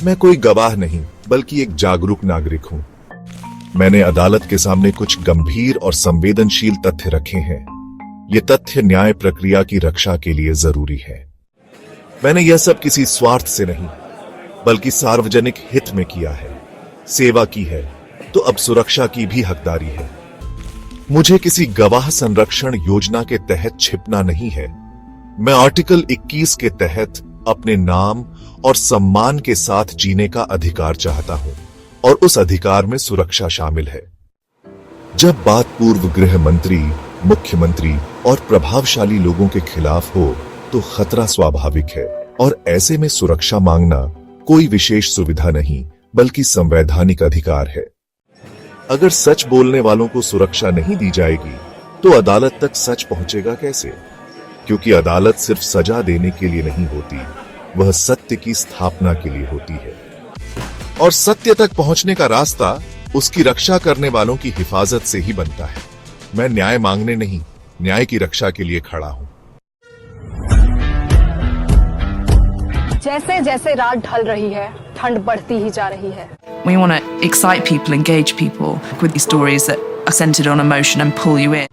मैं कोई गवाह नहीं बल्कि एक जागरूक नागरिक हूं। मैंने अदालत के सामने कुछ गंभीर और संवेदनशील तथ्य रखे हैं। ये तथ्य न्याय प्रक्रिया की रक्षा के लिए जरूरी है। मैंने यह सब किसी स्वार्थ से नहीं बल्कि सार्वजनिक हित में किया है। सेवा की है तो अब सुरक्षा की भी हकदारी है। मुझे किसी गवाह संरक्षण योजना के तहत छिपना नहीं है। मैं आर्टिकल 21 के तहत अपने नाम और सम्मान के साथ जीने का अधिकार चाहता हूं और उस अधिकार में सुरक्षा शामिल है। जब बात पूर्व गृह मंत्री, मुख्यमंत्री और प्रभावशाली लोगों के खिलाफ हो तो खतरा स्वाभाविक है और ऐसे में सुरक्षा मांगना कोई विशेष सुविधा नहीं बल्कि संवैधानिक अधिकार है। अगर सच बोलने वालों को सुरक्षा नहीं दी जाएगी तो अदालत तक सच पहुंचेगा कैसे? क्योंकि अदालत सिर्फ सजा देने के लिए नहीं होती, वह सत्य की स्थापना के लिए होती है। और सत्य तक पहुंचने का रास्ता उसकी रक्षा करने वालों की हिफाजत से ही बनता है। मैं न्याय मांगने नहीं, न्याय की रक्षा के लिए खड़ा हूं। जैसे जैसे रात ढल रही है, ठंड बढ़ती ही जा रही है। We want to excite people, engage people with these stories that are centered on emotion and pull you in.